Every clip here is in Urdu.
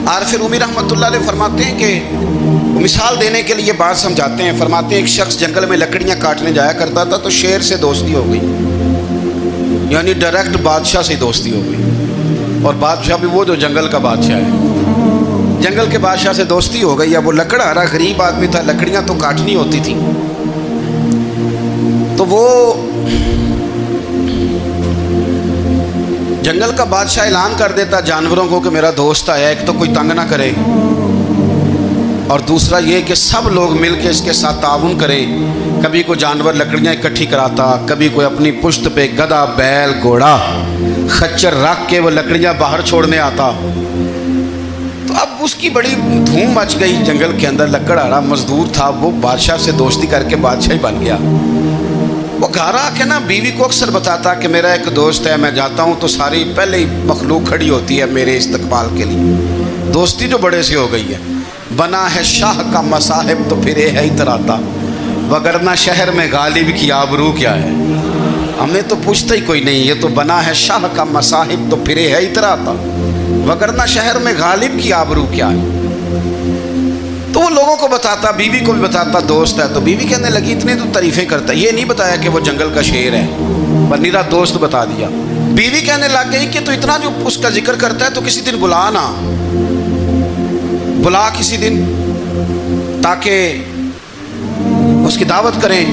عارف رومی رحمۃ اللہ علیہ فرماتے ہیں کہ مثال دینے کے لیے بات سمجھاتے ہیں. فرماتے ہیں ایک شخص جنگل میں لکڑیاں کاٹنے جایا کرتا تھا تو شیر سے دوستی ہو گئی, یعنی ڈائریکٹ بادشاہ سے دوستی ہو گئی. اور بادشاہ بھی وہ جو جنگل کا بادشاہ ہے, جنگل کے بادشاہ سے دوستی ہو گئی. اب وہ لکڑہارا غریب آدمی تھا, لکڑیاں تو کاٹنی ہوتی تھی. تو وہ جنگل کا بادشاہ اعلان کر دیتا جانوروں کو کہ میرا دوست آیا, ایک تو کوئی تنگ نہ کرے, اور دوسرا یہ کہ سب لوگ مل کے اس کے ساتھ تعاون کریں. کبھی کوئی جانور لکڑیاں اکٹھی کراتا, کبھی کوئی اپنی پشت پہ گدھا, بیل, گھوڑا, خچر رکھ کے وہ لکڑیاں باہر چھوڑنے آتا. تو اب اس کی بڑی دھوم مچ گئی جنگل کے اندر. لکڑہارا مزدور تھا, وہ بادشاہ سے دوستی کر کے بادشاہ ہی بن گیا. وہ گھر آ کے نا بیوی کو اکثر بتاتا کہ میرا ایک دوست ہے, میں جاتا ہوں تو ساری پہلے ہی مخلوق کھڑی ہوتی ہے میرے استقبال کے لیے. دوستی جو بڑے سے ہو گئی ہے. بنا ہے شاہ کا مصاحب تو پھر یہ ہے اتراتا, وگرنہ شہر میں غالب کی آبرو کیا ہے. ہمیں تو پوچھتا ہی کوئی نہیں, یہ تو بنا ہے شاہ کا مصاحب تو پھر یہ ہے اتراتا, وگرنہ شہر میں غالب کی آبرو کیا ہے. تو وہ لوگوں کو بتاتا, بیوی کو بھی بتاتا دوست ہے. تو بیوی کہنے لگی اتنی تو تعریفیں کرتا, یہ نہیں بتایا کہ وہ جنگل کا شیر ہے, پر میرا دوست بتا دیا. بیوی کہنے لگ گئی کہ تو اتنا جو اس کا ذکر کرتا ہے تو کسی دن بلا نا, بلا کسی دن تاکہ اس کی دعوت کریں.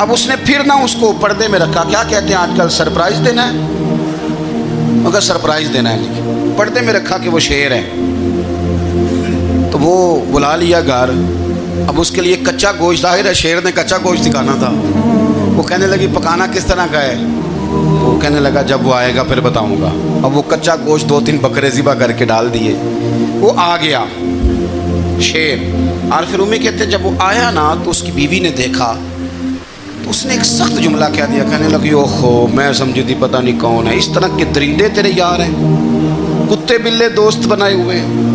اب اس نے پھر نہ اس کو پردے میں رکھا. کیا کہتے ہیں آج کل, سرپرائز دینا ہے, مگر سرپرائز دینا ہے, پردے میں رکھا کہ وہ شیر ہے. تو وہ بلا لیا گھر. اب اس کے لیے کچا گوشت, ظاہر ہے شیر نے کچا گوشت دکھانا تھا. وہ کہنے لگی پکانا کس طرح کا ہے. وہ کہنے لگا جب وہ آئے گا پھر بتاؤں گا. اب وہ کچا گوشت 2-3 بکرے ذبح کر کے ڈال دیے. وہ آ گیا شیر. عارف رومی کہتے جب وہ آیا نا تو اس کی بیوی نے دیکھا تو اس نے ایک سخت جملہ کہہ دیا. کہنے لگی اوہو, میں سمجھی تھی پتہ نہیں کون ہے, اس طرح کے درندے تیرے یار ہیں, کتے بلے دوست بنائے ہوئے ہیں,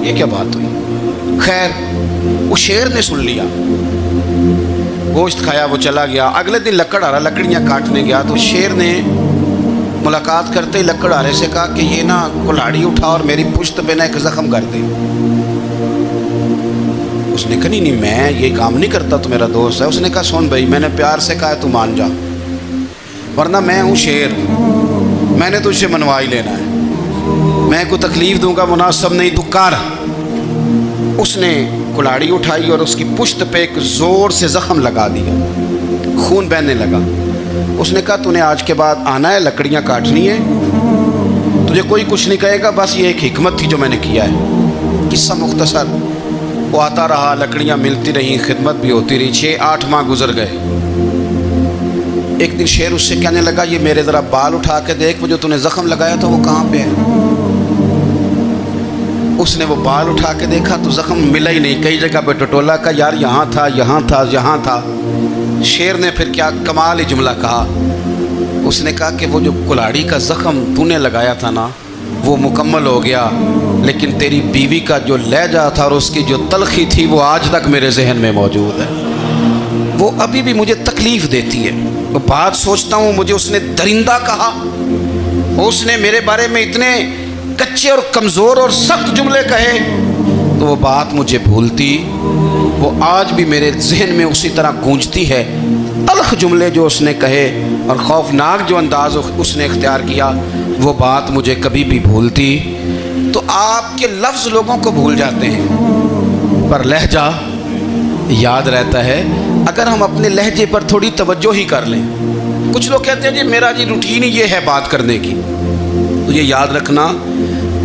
یہ کیا بات ہوئی. خیر وہ شیر نے سن لیا, گوشت کھایا, وہ چلا گیا. اگلے دن لکڑہارا لکڑیاں کاٹنے گیا تو شیر نے ملاقات کرتے ہی لکڑہارے سے کہا کہ یہ نا کلاڑی اٹھا اور میری پشت پہ نا ایک زخم کر دے. اس نے کہا نہیں میں یہ کام نہیں کرتا, تو میرا دوست ہے. اس نے کہا سن بھائی, میں نے پیار سے کہا ہے تو مان جا, ورنہ میں ہوں شیر, میں نے تجھ سے منوا ہی لینا ہے, میں کو تکلیف دوں گا مناسب نہیں, تو کر. اس نے کلاڑی اٹھائی اور اس کی پشت پہ ایک زور سے زخم لگا دیا, خون بہنے لگا. اس نے کہا تو نے آج کے بعد آنا ہے, لکڑیاں کاٹنی ہے, تجھے کوئی کچھ نہیں کہے گا, بس یہ ایک حکمت تھی جو میں نے کیا ہے. قصہ مختصر. وہ آتا رہا, لکڑیاں ملتی رہیں, خدمت بھی ہوتی رہی. 6-8 ماہ گزر گئے. ایک دن شیر اس سے کہنے لگا یہ میرے ذرا بال اٹھا کے دیکھ, وہ جو تو نے زخم لگایا تھا وہ کہاں پہ ہے. اس نے وہ بال اٹھا کے دیکھا تو زخم ملا ہی نہیں, کئی جگہ پہ ٹٹولا کا, یار یہاں تھا یہاں تھا یہاں تھا. شیر نے پھر کیا کمال ہی جملہ کہا. اس نے کہا کہ وہ جو کلاڑی کا زخم تو نے لگایا تھا نا وہ مکمل ہو گیا, لیکن تیری بیوی کا جو لہجہ تھا اور اس کی جو تلخی تھی وہ آج تک میرے ذہن میں موجود ہے, وہ ابھی بھی مجھے تکلیف دیتی ہے. وہ بات سوچتا ہوں مجھے اس نے درندہ کہا, اس نے میرے بارے میں اتنے کچے اور کمزور اور سخت جملے کہے, تو وہ بات مجھے بھولتی, وہ آج بھی میرے ذہن میں اسی طرح گونجتی ہے. تلخ جملے جو اس نے کہے اور خوفناک جو انداز اس نے اختیار کیا, وہ بات مجھے کبھی بھی بھولتی. تو آپ کے لفظ لوگوں کو بھول جاتے ہیں پر لہجہ یاد رہتا ہے اگر ہم اپنے لہجے پر تھوڑی توجہ ہی کر لیں. کچھ لوگ کہتے ہیں جی میرا جی روٹین ہی یہ ہے بات کرنے کی, تو یہ یاد رکھنا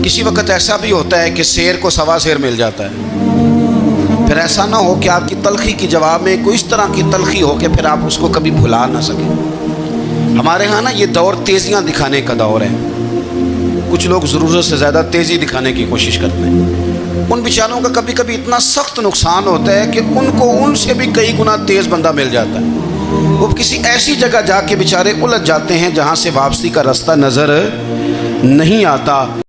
کسی وقت ایسا بھی ہوتا ہے کہ شیر کو سوا شیر مل جاتا ہے. پھر ایسا نہ ہو کہ آپ کی تلخی کی جواب میں کوئی اس طرح کی تلخی ہو کہ پھر آپ اس کو کبھی بھلا نہ سکیں. ہمارے ہاں نا یہ دور تیزیاں دکھانے کا دور ہے. کچھ لوگ ضرورت سے زیادہ تیزی دکھانے کی کوشش کرتے ہیں. ان بیچاروں کا کبھی کبھی اتنا سخت نقصان ہوتا ہے کہ ان کو ان سے بھی کئی گنا تیز بندہ مل جاتا ہے. وہ کسی ایسی جگہ جا کے بیچارے الجھ جاتے ہیں جہاں سے واپسی کا راستہ نظر نہیں آتا.